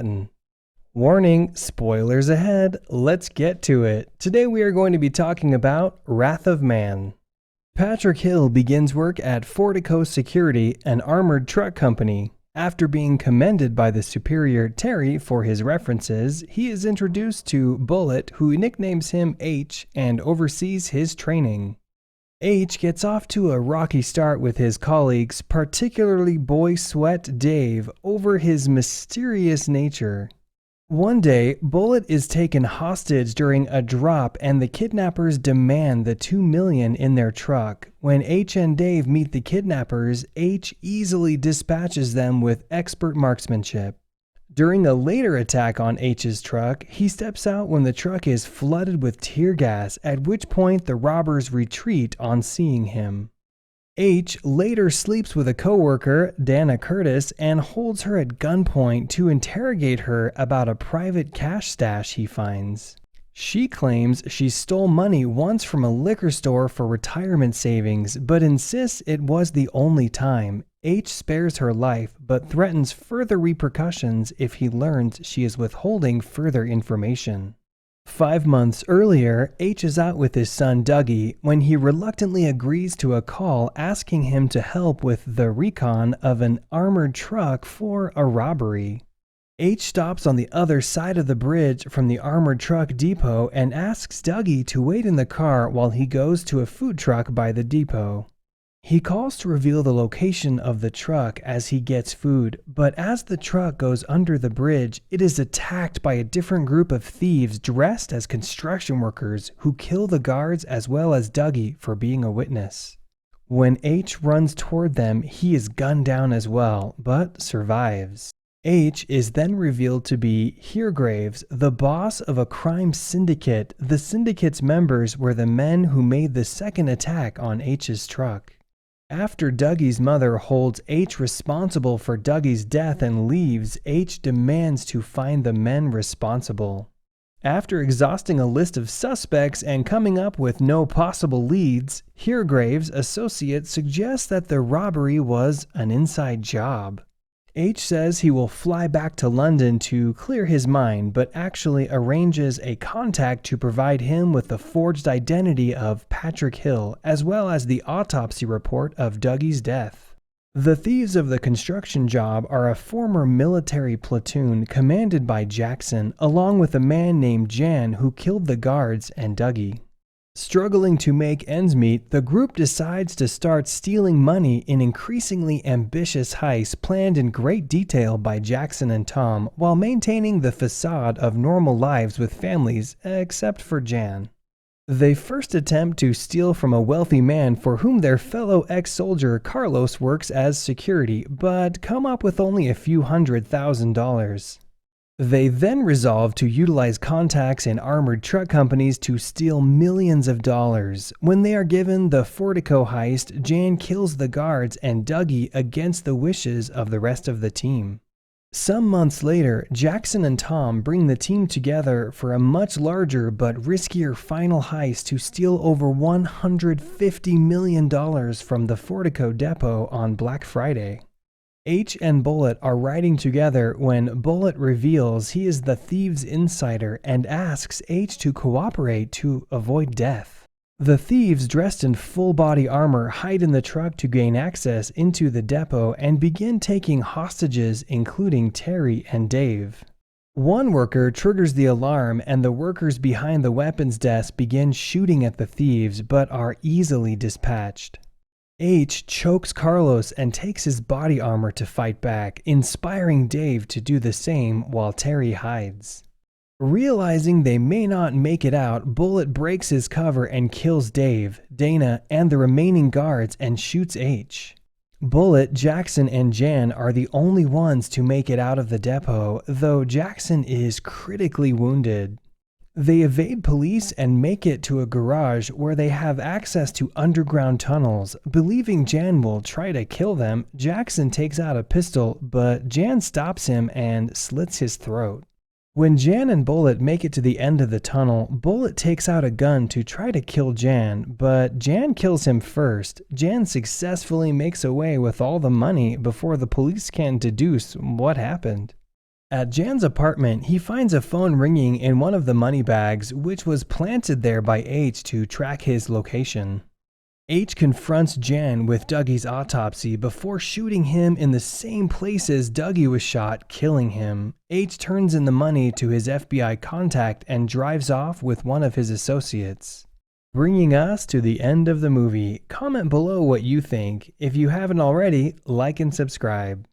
button. Warning, spoilers ahead. Let's get to it. Today we are going to be talking about Wrath of Man. Patrick Hill begins work at Fortico Security, an armored truck company. After being commended by the superior Terry for his references, he is introduced to Bullet, who nicknames him H and oversees his training. H gets off to a rocky start with his colleagues, particularly Boy Sweat Dave, over his mysterious nature. One day, Bullet is taken hostage during a drop and the kidnappers demand the $2 million in their truck. When H and Dave meet the kidnappers, H easily dispatches them with expert marksmanship. During a later attack on H's truck, he steps out when the truck is flooded with tear gas, at which point the robbers retreat on seeing him. H later sleeps with a coworker, Dana Curtis, and holds her at gunpoint to interrogate her about a private cash stash he finds. She claims she stole money once from a liquor store for retirement savings, but insists it was the only time. H spares her life, but threatens further repercussions if he learns she is withholding further information. 5 months earlier, H is out with his son Dougie when he reluctantly agrees to a call asking him to help with the recon of an armored truck for a robbery. H stops on the other side of the bridge from the armored truck depot and asks Dougie to wait in the car while he goes to a food truck by the depot. He calls to reveal the location of the truck as he gets food, but as the truck goes under the bridge, it is attacked by a different group of thieves dressed as construction workers who kill the guards as well as Dougie for being a witness. When H runs toward them, he is gunned down as well, but survives. H is then revealed to be Heregraves, the boss of a crime syndicate. The syndicate's members were the men who made the second attack on H's truck. After Dougie's mother holds H responsible for Dougie's death and leaves, H demands to find the men responsible. After exhausting a list of suspects and coming up with no possible leads, Heregraves' associate suggests that the robbery was an inside job. H says he will fly back to London to clear his mind, but actually arranges a contact to provide him with the forged identity of Patrick Hill, as well as the autopsy report of Dougie's death. The thieves of the construction job are a former military platoon commanded by Jackson, along with a man named Jan who killed the guards and Dougie. Struggling to make ends meet, the group decides to start stealing money in increasingly ambitious heists planned in great detail by Jackson and Tom, while maintaining the facade of normal lives with families, except for Jan. They first attempt to steal from a wealthy man for whom their fellow ex-soldier Carlos works as security, but come up with only a few $100,000. They then resolve to utilize contacts in armored truck companies to steal millions of dollars. When they are given the Fortico heist, Jan kills the guards and Dougie against the wishes of the rest of the team. Some months later, Jackson and Tom bring the team together for a much larger but riskier final heist to steal over $150 million from the Fortico depot on Black Friday. H and Bullet are riding together when Bullet reveals he is the thieves' insider and asks H to cooperate to avoid death. The thieves, dressed in full-body armor, hide in the truck to gain access into the depot and begin taking hostages, including Terry and Dave. One worker triggers the alarm and the workers behind the weapons desk begin shooting at the thieves but are easily dispatched. H chokes Carlos and takes his body armor to fight back, inspiring Dave to do the same while Terry hides. Realizing they may not make it out, Bullet breaks his cover and kills Dave, Dana, and the remaining guards and shoots H. Bullet, Jackson, and Jan are the only ones to make it out of the depot, though Jackson is critically wounded. They evade police and make it to a garage where they have access to underground tunnels. Believing Jan will try to kill them, Jackson takes out a pistol, but Jan stops him and slits his throat. When Jan and Bullet make it to the end of the tunnel, Bullet takes out a gun to try to kill Jan, but Jan kills him first. Jan successfully makes away with all the money before the police can deduce what happened. At Jan's apartment, he finds a phone ringing in one of the money bags, which was planted there by H to track his location. H confronts Jan with Dougie's autopsy before shooting him in the same places Dougie was shot, killing him. H turns in the money to his FBI contact and drives off with one of his associates. Bringing us to the end of the movie. Comment below what you think. If you haven't already, like and subscribe.